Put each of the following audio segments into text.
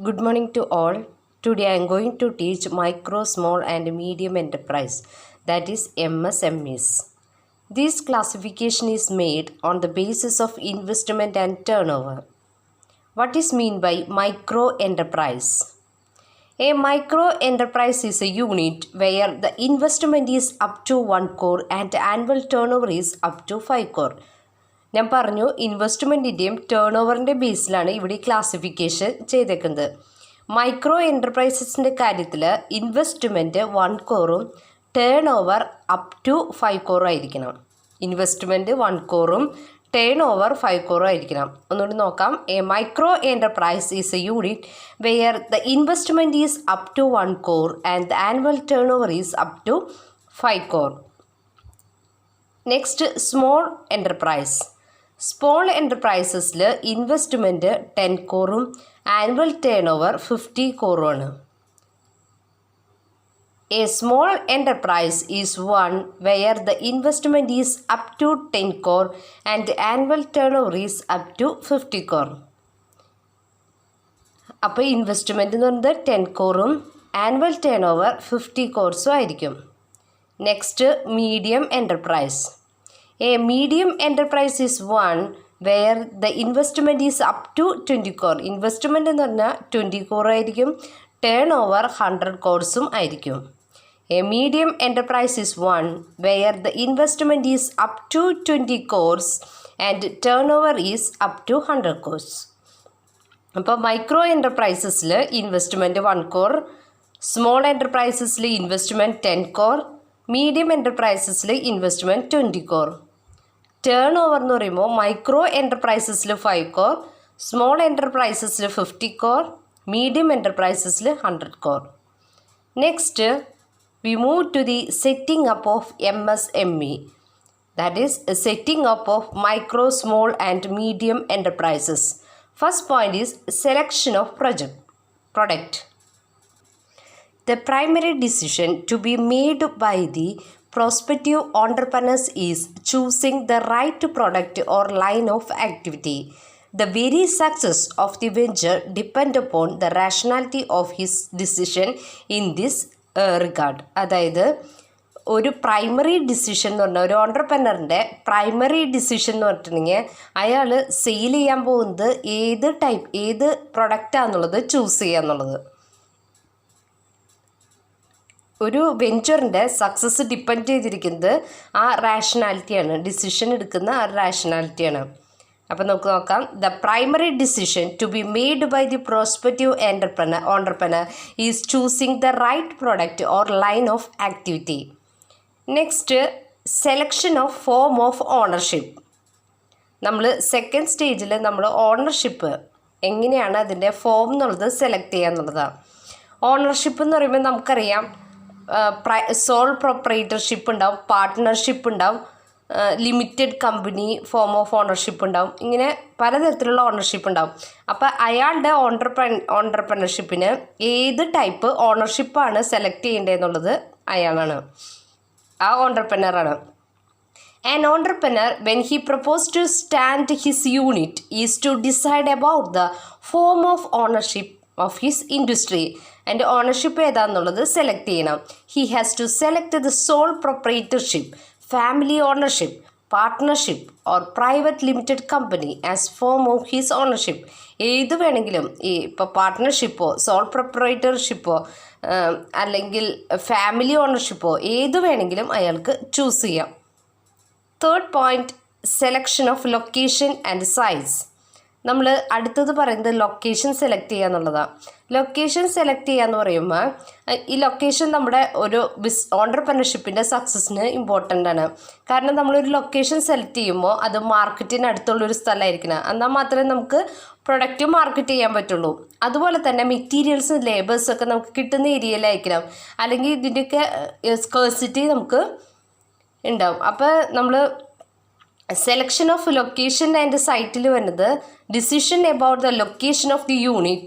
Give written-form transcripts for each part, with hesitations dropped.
Good morning to all. Today I am going to teach micro, small and medium enterprise, that is MSMEs. This classification is made on the basis of investment and turnover. What is mean by micro enterprise? A micro enterprise is a unit where the investment is up to 1 crore and annual turnover is up to 5 crore. ഞാൻ പറഞ്ഞു ഇൻവെസ്റ്റ്മെൻറ്റിൻ്റെയും turn ഓവറിൻ്റെ ബേസിലാണ് ഇവിടെ classification ചെയ്തേക്കുന്നത്. Micro എൻ്റർപ്രൈസസിൻ്റെ കാര്യത്തിൽ investment 1 crore turnover up to 5 crore ആയിരിക്കണം. Investment 1 crore turnover 5 crore ആയിരിക്കണം. ഒന്നുകൂടി നോക്കാം. A micro enterprise is a unit where the investment is up to 1 crore and the annual turnover is up to 5 crore. Next small enterprise. Small എൻ്റർപ്രൈസസിൽ investment 10 crore annual turnover 50 crore ആണ്. A small enterprise is one where the investment is up to 10 crore and annual turnover is up to 50 crore. അപ്പോൾ investment എന്ന് പറയുന്നത് 10 crore annual turnover 50 crore ആയിരിക്കും. Next medium enterprise. A medium enterprise is one where the investment is up to 20 crore. Investment എന്ന് പറഞ്ഞാൽ 20 crore ആയിരിക്കും, turn over 100 crore ആയിരിക്കും. A medium enterprise is one where the investment is up to 20 crore and turnover is up to 100 crore. അപ്പോൾ micro എൻ്റർപ്രൈസസിൽ investment 1 crore, small എൻ്റർപ്രൈസസിൽ investment 10 crore, medium എൻ്റർപ്രൈസസിൽ investment 20 crore. Turnover എന്ന് പറയുമ്പോൾ micro എൻ്റർപ്രൈസസിൽ 5 crore, small എൻ്റർപ്രൈസസിൽ 50 crore, medium എൻ്റർപ്രൈസസിൽ 100 crore. Next we move to the setting up of MSME, that is setting up of micro, small and medium enterprises. First point is selection of product. The primary decision to be made by the prospective entrepreneurs is choosing the right product or line of activity. The very success of the venture depend upon the rationality of his decision in this regard. അതായത് ഒരു primary decision എന്ന് പറഞ്ഞാൽ ഒരു ഓൺട്രപ്രനറിൻ്റെ primary decision എന്ന് പറഞ്ഞിട്ടുണ്ടെങ്കിൽ അയാൾ sale ചെയ്യാൻ പോകുന്നത് ഏത് പ്രൊഡക്റ്റാണെന്നുള്ളത് ചൂസ് ചെയ്യുക എന്നുള്ളത്. ഒരു വെഞ്ചറിൻ്റെ സക്സസ് ഡിപ്പെൻഡ് ചെയ്തിരിക്കുന്നത് ആ റാഷണാലിറ്റിയാണ്, ഡിസിഷൻ എടുക്കുന്ന ആ റാഷണാലിറ്റിയാണ്. അപ്പോൾ നമുക്ക് നോക്കാം. The primary decision to be made by the prospective entrepreneur is choosing the right product or line of activity. Next selection of form of ownership. നമ്മൾ സെക്കൻഡ് സ്റ്റേജിൽ നമ്മൾ ഓണർഷിപ്പ് എങ്ങനെയാണ് അതിൻ്റെ ഫോം എന്നുള്ളത് സെലക്ട് ചെയ്യുക എന്നുള്ളതാണ്. ഓണർഷിപ്പ് എന്ന് പറയുമ്പോൾ നമുക്കറിയാം സോൾ പ്രൊപ്പറേറ്റർഷിപ്പ് ഉണ്ടാവും, പാർട്ട്ണർഷിപ്പ് ഉണ്ടാവും, limited company form of ownership ഉണ്ടാവും, ഇങ്ങനെ പലതരത്തിലുള്ള ഓണർഷിപ്പ് ഉണ്ടാവും. അപ്പോൾ അയാളുടെ ഓൺട്രപ്രനർഷിപ്പിന് ഏത് ടൈപ്പ് ഓണർഷിപ്പാണ് സെലക്ട് ചെയ്യേണ്ടതെന്നുള്ളത് അയാളാണ്, ആ ഓൺട്രപ്രനറാണ്. An entrepreneur, when he proposed to stand his unit, is to decide about the form of ownership of his industry. And ownership ഏതാണെന്നുള്ളത് സെലക്ട് ചെയ്യണം. He has to select the sole proprietorship, family ownership, partnership or private limited company as form of his ownership. ഏത് വേണമെങ്കിലും ഇപ്പോൾ പാർട്ട്ണർഷിപ്പോ soul പ്രൊപ്പറേറ്റർഷിപ്പോ അല്ലെങ്കിൽ family ഓണർഷിപ്പോ ഏത് വേണമെങ്കിലും അയാൾക്ക് choose ചെയ്യാം. Third point, selection of location and size. നമ്മൾ അടുത്തത് പറയുന്നത് ലൊക്കേഷൻ സെലക്ട് ചെയ്യുക എന്നുള്ളതാണ്. ലൊക്കേഷൻ സെലക്ട് ചെയ്യുക എന്ന് പറയുമ്പോൾ ഈ ലൊക്കേഷൻ നമ്മുടെ ഒരു ഓൺട്രപ്രനർഷിപ്പിൻ്റെ സക്സസ്സിന് ഇമ്പോർട്ടൻ്റ് ആണ്. കാരണം നമ്മളൊരു ലൊക്കേഷൻ സെലക്ട് ചെയ്യുമ്പോൾ അത് മാർക്കറ്റിന് അടുത്തുള്ളൊരു സ്ഥലമായിരിക്കണം, എന്നാൽ മാത്രമേ നമുക്ക് പ്രൊഡക്റ്റ് മാർക്കറ്റ് ചെയ്യാൻ പറ്റുള്ളൂ. അതുപോലെ തന്നെ മെറ്റീരിയൽസും ലേബേഴ്സൊക്കെ നമുക്ക് കിട്ടുന്ന ഏരിയയിലായിരിക്കണം, അല്ലെങ്കിൽ ഇതിൻ്റെയൊക്കെ സ്കേഴ്സിറ്റി നമുക്ക് ഉണ്ടാവും. അപ്പോൾ നമ്മൾ സെലക്ഷൻ ഓഫ് ലൊക്കേഷൻ ആൻഡ് സൈറ്റിൽ വരുന്നത് decision about the location of the unit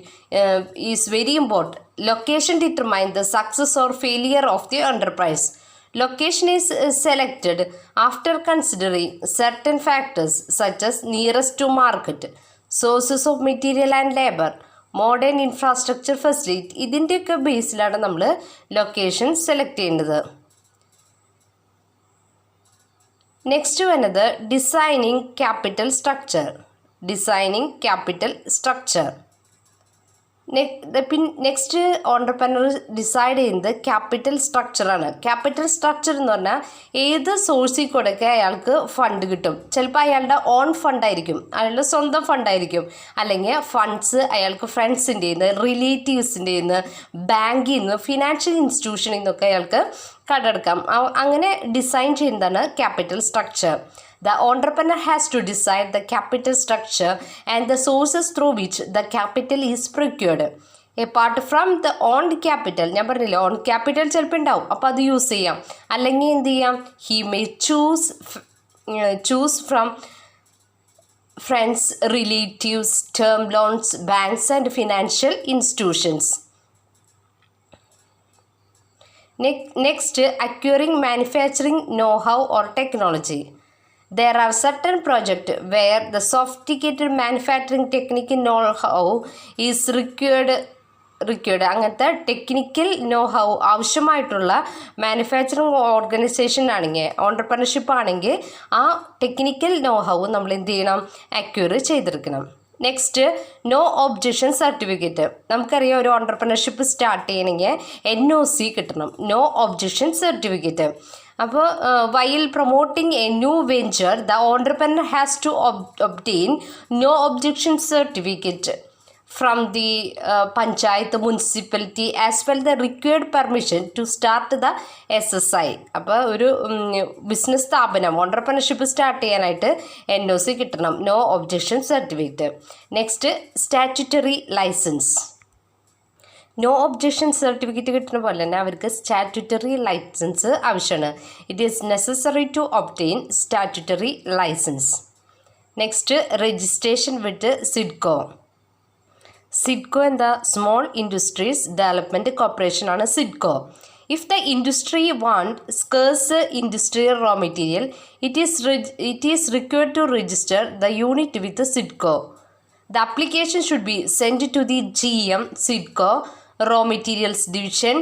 is very important. Location determine the success or failure of the enterprise. Location is selected after considering certain factors such as nearest to market, sources of material and labor, modern infrastructure facility, ഇതിൻ്റെയൊക്കെ ബേസിലാണ് നമ്മൾ location select ചെയ്യേണ്ടത്. Next വരുന്നത് designing capital structure. Next entrepreneur decide ചെയ്യുന്നത് capital സ്ട്രക്ചറാണ്. Capital structure എന്ന് പറഞ്ഞാൽ ഏത് സോഴ്സിൽ കൂടെയൊക്കെ അയാൾക്ക് ഫണ്ട് കിട്ടും. ചിലപ്പോൾ അയാളുടെ ഓൺ ഫണ്ടായിരിക്കും, അയാളുടെ സ്വന്തം ഫണ്ടായിരിക്കും, അല്ലെങ്കിൽ ഫണ്ട്സ് അയാൾക്ക് ഫ്രണ്ട്സിൻ്റെ നിന്ന്, റിലേറ്റീവ്സിൻ്റെ നിന്ന്, ബാങ്കിൽ നിന്ന്, ഫിനാൻഷ്യൽ ഇൻസ്റ്റിറ്റ്യൂഷനിൽ നിന്നൊക്കെ അയാൾക്ക് കടമെടുക്കാം. അങ്ങനെ ഡിസൈൻ ചെയ്യുന്നതാണ് capital structure. The entrepreneur has to decide the capital structure and the sources through which the capital is procured. Apart from the owned capital, ഞാൻ പറഞ്ഞില്ല ഓൺ ക്യാപിറ്റൽ ചിലപ്പോൾ ഉണ്ടാവും, അപ്പോൾ അത് യൂസ് ചെയ്യാം. അല്ലെങ്കിൽ എന്ത് ചെയ്യാം, he may choose from friends, relatives, term loans, banks and financial institutions. Next, acquiring manufacturing know-how or technology. There are certain projects where the sophisticated manufacturing technical know-how is required. അങ്ങനത്തെ technical know how ആവശ്യമായിട്ടുള്ള manufacturing organisation ആണെങ്കിൽ, entrepreneurship ആണെങ്കിൽ ആ technical know how നമ്മൾ എന്ത് ചെയ്യണം, acquire ചെയ്തെടുക്കണം. Next, no objection certificate. നമുക്കറിയാം ഒരു ഓണ്ടർപ്രണർഷിപ്പ് സ്റ്റാർട്ട് ചെയ്യണമെങ്കിൽ NOC കിട്ടണം, നോ ഒബ്ജക്ഷൻ സർട്ടിഫിക്കറ്റ്. അപ്പോൾ while promoting a new venture, the entrepreneur has to obtain no objection certificate from the panchayat, municipality as well the required permission to start the SSI. അപ്പോൾ ഒരു business സ്ഥാപനം entrepreneurship start ചെയ്യാനായിട്ട് NOC കിട്ടണം, no objection certificate. Next, statutory licence. No objection certificate കിട്ടുന്ന പോലെ തന്നെ അവർക്ക് statutory licence ആവശ്യമാണ്. It is necessary to obtain statutory licence. Next, registration with SIDCO. SIDCO എന്താ, സ്മോൾ ഇൻഡസ്ട്രീസ് ഡെവലപ്മെൻറ്റ് കോർപ്പറേഷൻ ആണ് SIDCO. If the industry want scarce industrial raw material, it is required to register the unit with the SIDCO. The application should be sent to the GM SIDCO Raw Materials Division,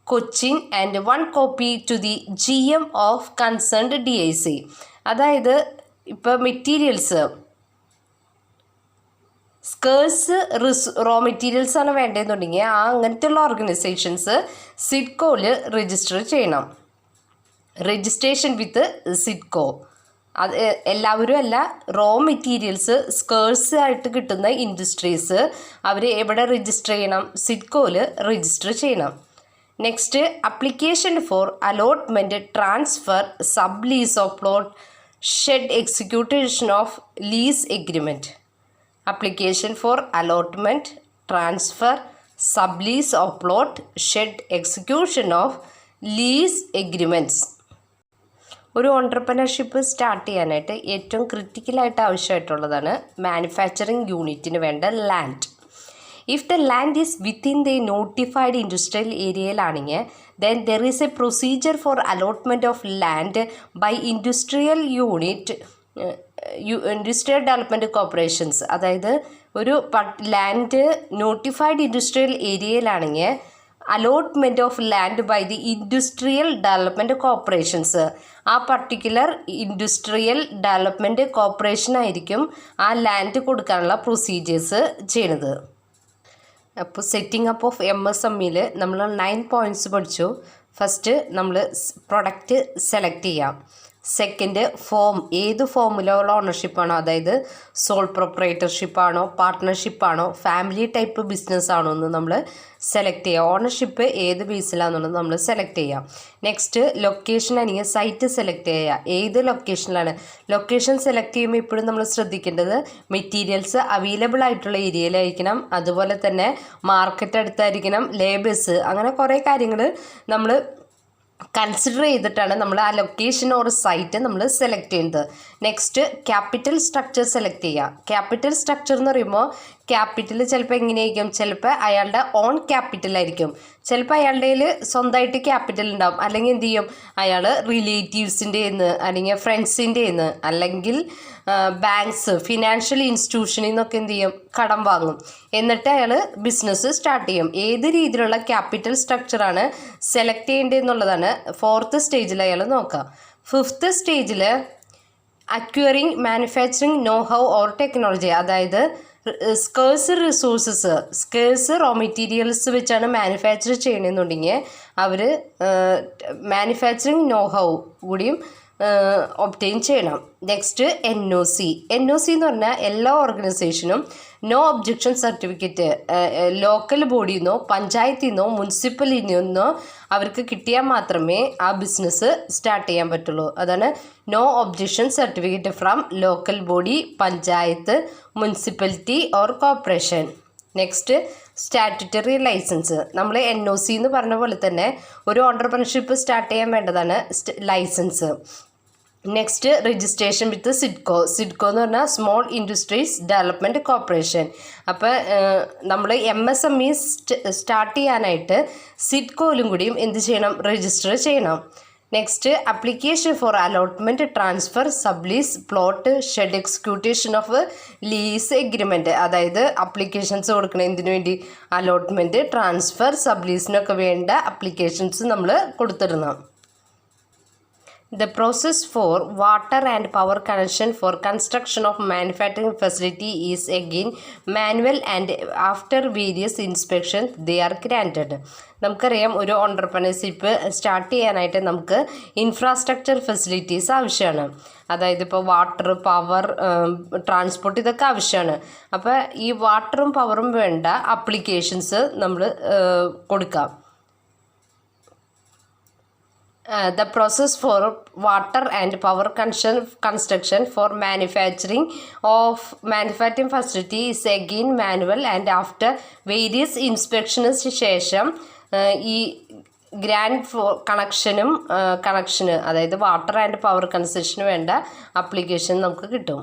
Cochin, and one copy to the GM of concerned DIC. അതായത് ഇപ്പോൾ materials scarce raw materials ആണ് വേണ്ടതെന്നുണ്ടെങ്കിൽ അങ്ങനത്തെയുള്ള organisations സിഡ്കോയിൽ register ചെയ്യണം. Registration with SIDCO. അത് എല്ലാവരും അല്ല, raw materials scarce ആയിട്ട് കിട്ടുന്ന ഇൻഡസ്ട്രീസ് അവർ എവിടെ രജിസ്റ്റർ ചെയ്യണം, സിഡ്കോയിൽ രജിസ്റ്റർ ചെയ്യണം. Next, application for allotment, transfer, sublease of plot, shed execution of lease agreement. Application for allotment, transfer, sublease of plot, shed execution of lease agreements. ഒരു entrepreneurship start ചെയ്യാനായിട്ട് ഏറ്റവും ക്രിട്ടിക്കലായിട്ട് ആവശ്യമായിട്ടുള്ളതാണ് manufacturing യൂണിറ്റിന് വേണ്ട land. If the land is within the notified industrial ഏരിയയിലാണെങ്കിൽ then there is a procedure for allotment of land by industrial development corporations. അതായത് ഒരു ലാൻഡ് നോട്ടിഫൈഡ് ഇൻഡസ്ട്രിയൽ ഏരിയയിലാണെങ്കിൽ allotment of land by the industrial development corporations. ആ particular industrial development കോർപ്പറേഷനായിരിക്കും ആ land കൊടുക്കാനുള്ള procedures ചെയ്യണത്. അപ്പോൾ സെറ്റിംഗ് അപ്പ് ഓഫ് MSMEയിൽ നമ്മൾ 9 പോയിൻറ്റ്സ് പഠിച്ചു. ഫസ്റ്റ് നമ്മൾ പ്രൊഡക്റ്റ് സെലക്ട് ചെയ്യാം. സെക്കൻഡ്, ഫോം, ഏത് ഫോമിലുള്ള ഓണർഷിപ്പാണോ, അതായത് സോൾ പ്രൊപ്പറേറ്റർഷിപ്പാണോ, പാർട്ട്ണർഷിപ്പാണോ, ഫാമിലി ടൈപ്പ് ബിസിനസ് ആണോ എന്ന് നമ്മൾ സെലക്ട് ചെയ്യുക. ഓണർഷിപ്പ് ഏത് ബേസിലാണെന്നുള്ളത് നമ്മൾ സെലക്ട് ചെയ്യാം. നെക്സ്റ്റ്, ലൊക്കേഷൻ അല്ലെങ്കിൽ സൈറ്റ് സെലക്ട് ചെയ്യുക. ഏത് ലൊക്കേഷനിലാണ്. ലൊക്കേഷൻ സെലക്ട് ചെയ്യുമ്പോൾ ഇപ്പോഴും നമ്മൾ ശ്രദ്ധിക്കേണ്ടത് മെറ്റീരിയൽസ് അവൈലബിൾ ആയിട്ടുള്ള ഏരിയയിലായിരിക്കണം, അതുപോലെ തന്നെ മാർക്കറ്റ് അടുത്തായിരിക്കണം, ലേബേഴ്സ്, അങ്ങനെ കുറേ കാര്യങ്ങൾ നമ്മൾ കൺസിഡർ ചെയ്തിട്ടാണ് നമ്മൾ ആ ലൊക്കേഷൻ ഓർ സൈറ്റ് നമ്മൾ സെലക്ട് ചെയ്യുന്നത്. നെക്സ്റ്റ്, ക്യാപിറ്റൽ സ്ട്രക്ചർ സെലക്ട് ചെയ്യുക. ക്യാപിറ്റൽ സ്ട്രക്ചർ എന്ന് പറയുമ്പോൾ ക്യാപിറ്റൽ ചിലപ്പോൾ എങ്ങനെയായിരിക്കും, ചിലപ്പോൾ അയാളുടെ ഓൺ ക്യാപിറ്റലായിരിക്കും, ചിലപ്പോൾ അയാളുടെ കയ്യിൽ സ്വന്തമായിട്ട് ക്യാപിറ്റൽ ഉണ്ടാവും, അല്ലെങ്കിൽ എന്ത് ചെയ്യും, അയാൾ റിലേറ്റീവ്സിൻ്റെ നിന്ന് അല്ലെങ്കിൽ ഫ്രണ്ട്സിൻ്റെ നിന്ന് അല്ലെങ്കിൽ ബാങ്ക്സ് ഫിനാൻഷ്യൽ ഇൻസ്റ്റിറ്റ്യൂഷനിൽ നിന്നൊക്കെ എന്ത് ചെയ്യും, കടം വാങ്ങും. എന്നിട്ട് അയാൾ ബിസിനസ് സ്റ്റാർട്ട് ചെയ്യും. ഏത് രീതിയിലുള്ള ക്യാപിറ്റൽ സ്ട്രക്ചറാണ് സെലക്ട് ചെയ്യേണ്ടതെന്നുള്ളതാണ് 4th സ്റ്റേജിൽ അയാൾ നോക്കുക. 5th സ്റ്റേജിൽ acquiring manufacturing know how or technology, അതായത് സ്കേഴ്സ് റോ മെറ്റീരിയൽസ് വെച്ചാണ് മാനുഫാക്ചർ ചെയ്യണമെന്നുണ്ടെങ്കിൽ അവർ മാനുഫാക്ചറിങ് നോ ഹൗ കൂടിയും ഒബ്റ്റെയിൻ ചെയ്യണം. നെക്സ്റ്റ് NOC എന്ന് പറഞ്ഞാൽ എല്ലാ ഓർഗനൈസേഷനും നോ ഒബ്ജക്ഷൻ സർട്ടിഫിക്കറ്റ് ലോക്കൽ ബോഡിയിൽ നിന്നോ പഞ്ചായത്തിൽ നിന്നോ മുനിസിപ്പലിൽ നിന്നോ അവർക്ക് കിട്ടിയാൽ മാത്രമേ ആ ബിസിനസ് സ്റ്റാർട്ട് ചെയ്യാൻ പറ്റുള്ളൂ. അതാണ് no objection certificate from local body, panchayat, municipality or corporation. Next statutory licence. നമ്മൾ NOC എന്ന് പറഞ്ഞ പോലെ തന്നെ ഒരു ഓണ്ടർപ്രണർഷിപ്പ് സ്റ്റാർട്ട് ചെയ്യാൻ വേണ്ടതാണ് licence. Next registration with SIDCO എന്ന് പറഞ്ഞാൽ സ്മോൾ ഇൻഡസ്ട്രീസ് ഡെവലപ്മെൻറ്റ് കോർപ്പറേഷൻ. അപ്പോൾ നമ്മൾ MSME സ്റ്റാർട്ട് ചെയ്യാനായിട്ട് സിഡ്കോയിലും കൂടിയും എന്ത് ചെയ്യണം, രജിസ്റ്റർ ചെയ്യണം. Next application for allotment transfer sublease plot shed execution of lease agreement, അതായത് അപ്ലിക്കേഷൻസ് കൊടുക്കണം എന്തിനു വേണ്ടി, അലോട്ട്മെൻറ്റ് ട്രാൻസ്ഫർ സബ്ലീസിനൊക്കെ വേണ്ട അപ്ലിക്കേഷൻസ് നമ്മൾ കൊടുത്തിടണം. The process for water and power connection for construction of manufacturing facility is again manual and after various inspections they are granted. നമുക്കറിയാം ഒരു entrepreneurship start ചെയ്യാനായിട്ട് നമുക്ക് ഇൻഫ്രാസ്ട്രക്ചർ ഫെസിലിറ്റീസ് ആവശ്യമാണ്. അതായത് ഇപ്പോൾ വാട്ടർ, പവർ, ട്രാൻസ്പോർട്ട് ഇതൊക്കെ ആവശ്യമാണ്. അപ്പോൾ ഈ വാട്ടറും പവറും വേണ്ട അപ്ലിക്കേഷൻസ് നമ്മൾ കൊടുക്കാം. The process for water and power construction for manufacturing facility is again manual and after various inspections ശേഷം ഈ ഗ്രാൻഡ് കണക്ഷന് അതായത് വാട്ടർ ആൻഡ് പവർ കൺസെഷന് വേണ്ട അപ്ലിക്കേഷൻ നമുക്ക് കിട്ടും.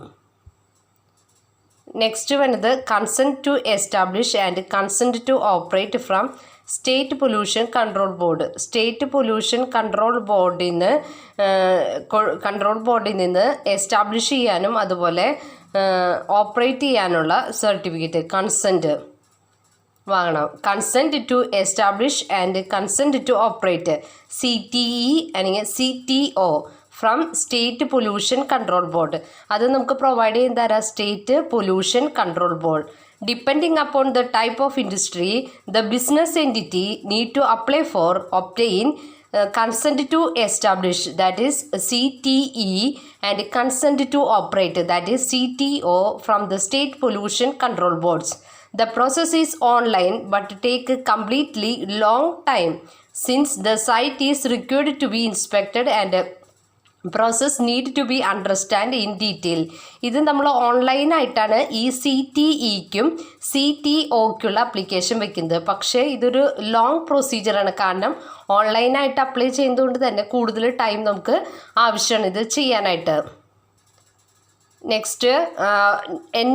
നെക്സ്റ്റ് വേണ്ടത് consent to establish and consent to operate from state pollution control board. State pollution control ബോർഡിൽ നിന്ന് establish ചെയ്യാനും അതുപോലെ ഓപ്പറേറ്റ് ചെയ്യാനുള്ള സർട്ടിഫിക്കറ്റ് കൺസെൻറ്റ് വാങ്ങണം. Consent to establish and consent to operate CTE അല്ലെങ്കിൽ CTO from state pollution control board. അത് നമുക്ക് provide ചെയ്യുന്ന തരാം state pollution control board. Depending upon the type of industry, the business entity need to apply for obtain consent to establish, that is CTE, and consent to operate, that is CTO, from the state pollution control boards. The process is online but take completely long time since the site is required to be inspected and process need to be understand in detail. ഇത് നമ്മൾ ഓൺലൈനായിട്ടാണ് ഈ CTEക്കും CTOക്കുള്ള application വെക്കുന്നത്. പക്ഷേ ഇതൊരു long പ്രൊസീജിയറാണ്. കാരണം ഓൺലൈനായിട്ട് apply ചെയ്യുന്നതുകൊണ്ട് തന്നെ കൂടുതൽ ടൈം നമുക്ക് ആവശ്യമാണ് ഇത് ചെയ്യാനായിട്ട്. Next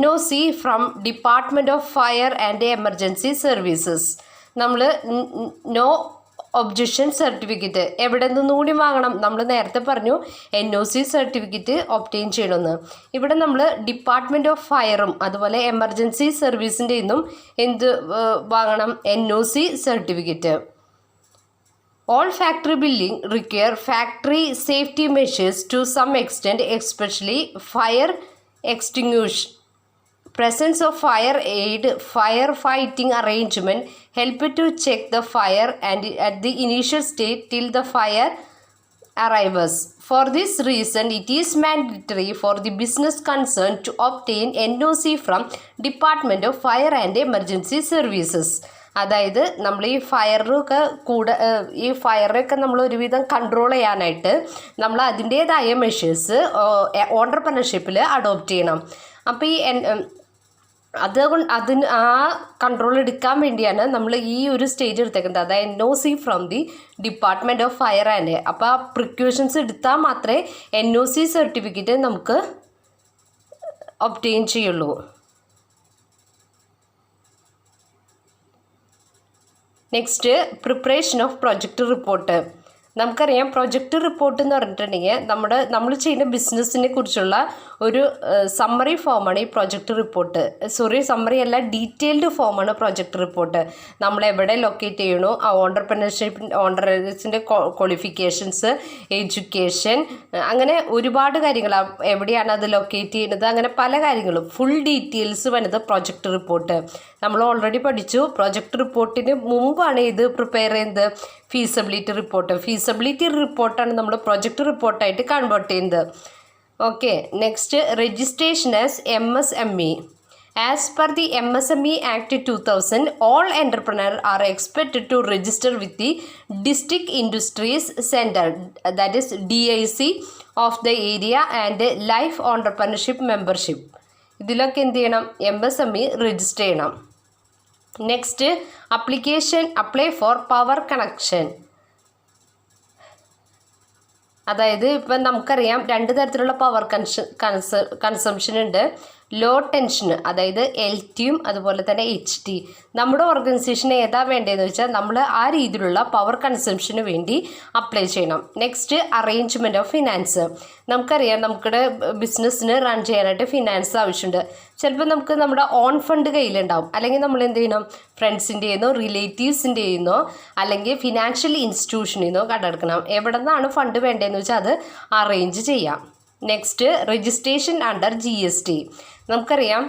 NOC from department of fire and emergency services. നമ്മൾ നോ ഒബ്ജക്ഷൻ സർട്ടിഫിക്കറ്റ് എവിടെ നിന്നുകൂടി വാങ്ങണം. നമ്മൾ നേരത്തെ പറഞ്ഞു NOC സർട്ടിഫിക്കറ്റ് ഒബ്റ്റെയിൻ ചെയ്യണമെന്ന്. ഇവിടെ നമ്മൾ ഡിപ്പാർട്ട്മെൻറ്റ് ഓഫ് ഫയറും അതുപോലെ എമർജൻസി സർവീസിൻ്റെ നിന്നും എന്ത് വാങ്ങണം, NOC certificate. All factory building require factory safety measures to some extent, especially fire extinguishing. Presence of fire aid firefighting arrangement help to check the fire and at the initial state till the fire arrives. For this reason, it is mandatory for the business concerned to obtain NOC from Department of Fire and Emergency Services. അതായത് നമ്മൾ ഈ ഫയറൊക്കെ നമ്മൾ ഒരുവിധം control ചെയ്യാനായിട്ട് നമ്മൾ അതിൻ്റേതായ measures ഓണ്ടർപ്രണർഷിപ്പിൽ adopt ചെയ്യണം. അപ്പോൾ ഈ അതിന് ആ കൺട്രോൾ എടുക്കാൻ വേണ്ടിയാണ് നമ്മൾ ഈ ഒരു സ്റ്റേജ് എടുത്തേക്കുന്നത്, അതായത് NOC from the department of fire and. അപ്പോൾ ആ പ്രിക്യൂഷൻസ് എടുത്താൽ മാത്രമേ NOC സർട്ടിഫിക്കറ്റ് നമുക്ക് ഒബ്റ്റെയിൻ ചെയ്യുള്ളൂ. Next preparation of project report. നമുക്കറിയാം പ്രൊജക്റ്റ് റിപ്പോർട്ട് എന്ന് പറഞ്ഞിട്ടുണ്ടെങ്കിൽ നമ്മൾ ചെയ്യുന്ന ബിസിനസ്സിനെ കുറിച്ചുള്ള ഒരു സമ്മറി ഫോമാണ് ഈ പ്രൊജക്റ്റ് റിപ്പോർട്ട്. സമ്മറി അല്ല, ഡീറ്റെയിൽഡ് ഫോമാണ് പ്രൊജക്റ്റ് റിപ്പോർട്ട്. നമ്മൾ എവിടെ ലൊക്കേറ്റ് ചെയ്യണോ, ആ ഓണ്ടർഷിൻ്റെ ക്വാളിഫിക്കേഷൻസ്, എഡ്യൂക്കേഷൻ, അങ്ങനെ ഒരുപാട് കാര്യങ്ങൾ, എവിടെയാണ് അത് ലൊക്കേറ്റ് ചെയ്യുന്നത്, അങ്ങനെ പല കാര്യങ്ങളും ഫുൾ ഡീറ്റെയിൽസ് വരുന്നത് പ്രൊജക്റ്റ് റിപ്പോർട്ട്. നമ്മൾ ഓൾറെഡി പഠിച്ചു. പ്രൊജക്റ്റ് റിപ്പോർട്ടിന് മുമ്പാണ് ഇത് പ്രിപ്പയർ ചെയ്യുന്നത് ഫീസിബിലിറ്റി റിപ്പോർട്ട്. ഫീസിബിലിറ്റി റിപ്പോർട്ടാണ് നമ്മൾ പ്രൊജക്റ്റ് റിപ്പോർട്ടായിട്ട് കൺവേർട്ട് ചെയ്യുന്നത്. Okay, next registration as MSME. As per the MSME Act 2000, all entrepreneurs are expected to register with the District Industries Center, that is DIC, of the area and Life Entrepreneurship Membership. ഇതിലൊക്കെ എന്ത് ചെയ്യണം? MSME register ചെയ്യണം. Next apply for power connection. അതായത് ഇപ്പം നമുക്കറിയാം 2 തരത്തിലുള്ള power consumption ഉണ്ട്. Law tension, അതായത് LT അതുപോലെ തന്നെ HT. നമ്മുടെ ഓർഗനൈസേഷൻ ഏതാ വേണ്ടതെന്ന് വെച്ചാൽ നമ്മൾ ആ രീതിയിലുള്ള പവർ കൺസംഷന് വേണ്ടി അപ്ലൈ ചെയ്യണം. Next arrangement of finance. നമുക്കറിയാം നമ്മുടെ ബിസിനസ്സിന് റൺ ചെയ്യാനായിട്ട് ഫിനാൻസ് ആവശ്യമുണ്ട്. ചിലപ്പോൾ നമുക്ക് നമ്മുടെ ഓൺ ഫണ്ട് കയ്യിലുണ്ടാവും, അല്ലെങ്കിൽ നമ്മൾ എന്ത് ചെയ്യണം? ഫ്രണ്ട്സിൻ്റെ നിന്നോ റിലേറ്റീവ്സിൻ്റെ നിന്നോ അല്ലെങ്കിൽ ഫിനാൻഷ്യൽ ഇൻസ്റ്റിറ്റ്യൂഷനിൽ നിന്നോ കണ്ടെടുക്കണം. എവിടെ നിന്നാണ് ഫണ്ട് വേണ്ടതെന്ന് വെച്ചാൽ അത് അറേഞ്ച് ചെയ്യാം. Next registration under GST. നമുക്കറിയാം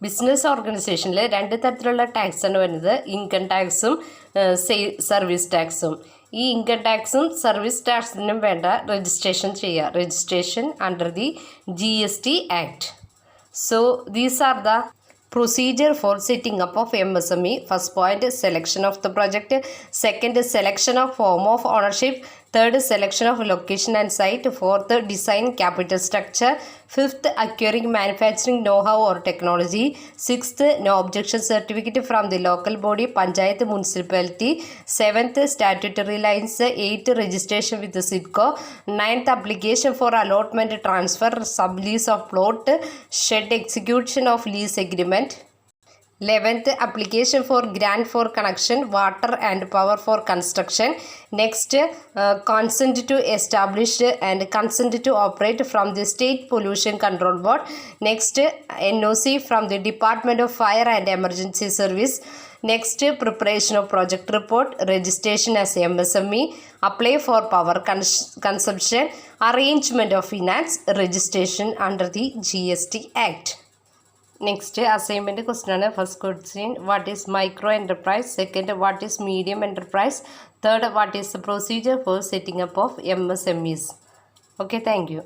ബിസിനസ് ഓർഗനൈസേഷനിൽ 2 തരത്തിലുള്ള ടാക്സാണ് വരുന്നത്, ഇൻകം ടാക്സും സർവീസ് ടാക്സും. ഈ ഇൻകം ടാക്സും സർവീസ് ടാക്സിനും വേണ്ട രജിസ്ട്രേഷൻ ചെയ്യുക, registration under the GST Act. So these are the procedure for setting up of MSME. First point, selection of the project. Second, selection of form of ownership. Third, selection of location and site. Fourth, design capital structure. Fifth, acquiring manufacturing know-how or technology. Sixth, no objection certificate from the local body, panchayat, municipality. Seventh, statutory lines. Eighth, registration with the SIDCO. Ninth, application for allotment, transfer, sublease of plot, shed, execution of lease agreement. 11th, application for grant for connection, water and power for construction. Next, consent to establish and consent to operate from the State Pollution Control Board. Next, NOC from the Department of Fire and Emergency Service. Next, preparation of project report, registration as MSME, apply for power consumption, arrangement of finance, registration under the GST Act. Next assignment question. First question, what is micro enterprise? Second, what is medium enterprise? Third, what is the procedure for setting up of MSMEs? Okay, thank you.